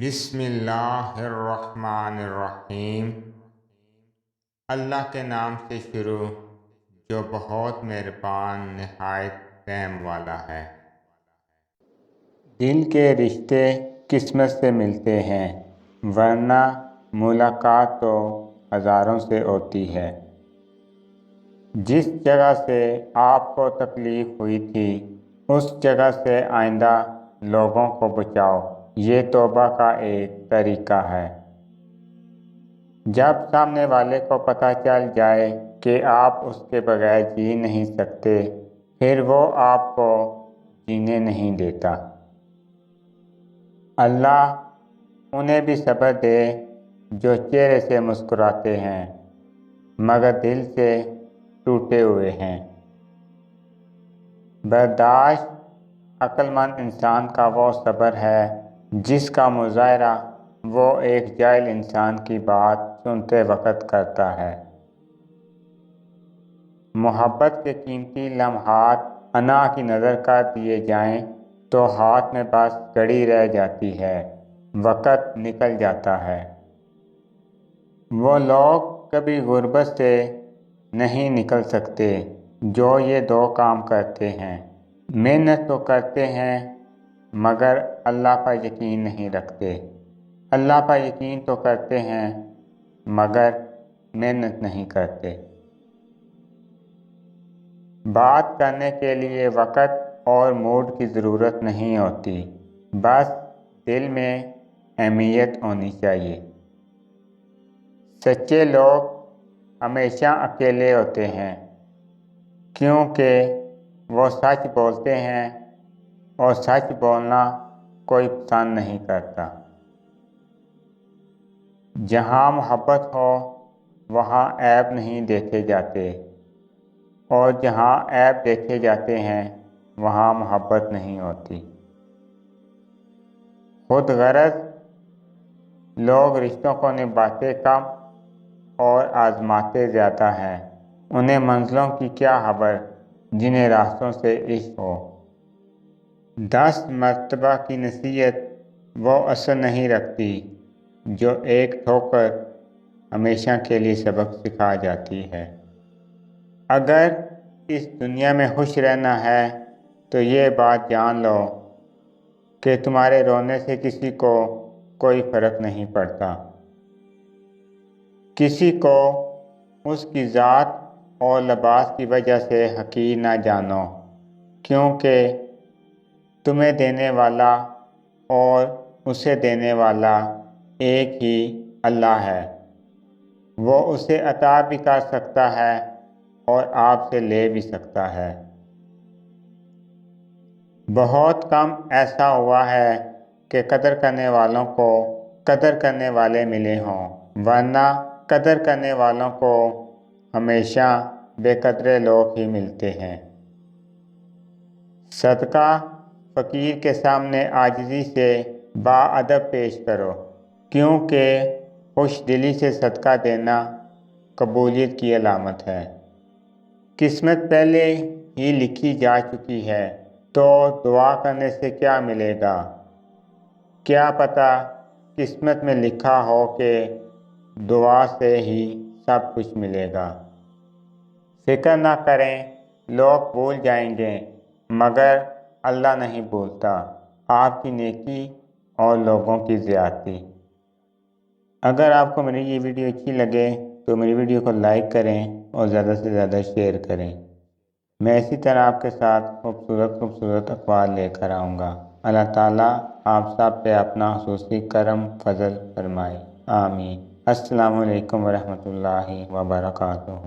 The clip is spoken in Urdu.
بسم اللہ الرحمن الرحیم۔ اللہ کے نام سے شروع جو بہت مہربان نہایت رحم والا ہے۔ دل کے رشتے قسمت سے ملتے ہیں، ورنہ ملاقات تو ہزاروں سے ہوتی ہے۔ جس جگہ سے آپ کو تکلیف ہوئی تھی اس جگہ سے آئندہ لوگوں کو بچاؤ، یہ توبہ کا ایک طریقہ ہے۔ جب سامنے والے کو پتہ چل جائے کہ آپ اس کے بغیر جی نہیں سکتے، پھر وہ آپ کو جینے نہیں دیتا۔ اللہ انہیں بھی صبر دے جو چہرے سے مسکراتے ہیں مگر دل سے ٹوٹے ہوئے ہیں۔ برداشت عقل مند انسان کا وہ صبر ہے جس کا مظاہرہ وہ ایک جاہل انسان کی بات سنتے وقت کرتا ہے۔ محبت کے قیمتی لمحات انا کی نظر کر دیے جائیں تو ہاتھ میں بس گھڑی رہ جاتی ہے، وقت نکل جاتا ہے۔ وہ لوگ کبھی غربت سے نہیں نکل سکتے جو یہ دو کام کرتے ہیں، محنت تو کرتے ہیں مگر اللہ پر یقین نہیں رکھتے، اللہ پر یقین تو کرتے ہیں مگر محنت نہیں کرتے۔ بات کرنے کے لیے وقت اور موڈ کی ضرورت نہیں ہوتی، بس دل میں اہمیت ہونی چاہیے۔ سچے لوگ ہمیشہ اکیلے ہوتے ہیں کیونکہ وہ سچ بولتے ہیں اور سچ بولنا کوئی پسند نہیں کرتا۔ جہاں محبت ہو وہاں عیب نہیں دیکھے جاتے، اور جہاں عیب دیکھے جاتے ہیں وہاں محبت نہیں ہوتی۔ خود غرض لوگ رشتوں کو نبھاتے کم اور آزماتے زیادہ ہیں۔ انہیں منزلوں کی کیا خبر جنہیں راستوں سے عشق ہو۔ 10 مرتبہ کی نصیحت وہ اثر نہیں رکھتی جو ایک ٹھوکر ہمیشہ کے لیے سبق سکھا جاتی ہے۔ اگر اس دنیا میں خوش رہنا ہے تو یہ بات جان لو کہ تمہارے رونے سے کسی کو کوئی فرق نہیں پڑتا۔ کسی کو اس کی ذات اور لباس کی وجہ سے حقیر نہ جانو، کیونکہ تمہیں دینے والا اور اسے دینے والا ایک ہی اللہ ہے۔ وہ اسے عطا بھی کر سکتا ہے اور آپ سے لے بھی سکتا ہے۔ بہت کم ایسا ہوا ہے کہ قدر کرنے والوں کو قدر کرنے والے ملے ہوں، ورنہ قدر کرنے والوں کو ہمیشہ بے قدرے لوگ ہی ملتے ہیں۔ صدقہ فقیر کے سامنے عاجزی سے باادب پیش کرو، کیونکہ خوش دلی سے صدقہ دینا قبولیت کی علامت ہے۔ قسمت پہلے ہی لکھی جا چکی ہے تو دعا کرنے سے کیا ملے گا؟ کیا پتہ قسمت میں لکھا ہو کہ دعا سے ہی سب کچھ ملے گا۔ فکر نہ کریں، لوگ بھول جائیں گے مگر اللہ نہیں بھولتا آپ کی نیکی اور لوگوں کی زیادتی۔ اگر آپ کو میری یہ ویڈیو اچھی لگے تو میری ویڈیو کو لائک کریں اور زیادہ سے زیادہ شیئر کریں۔ میں اسی طرح آپ کے ساتھ خوبصورت اقوال لے کر آؤں گا۔ اللہ تعالیٰ آپ سب پہ اپنا خصوصی کرم فضل فرمائے، آمین۔ السلام علیکم ورحمۃ اللہ وبرکاتہ۔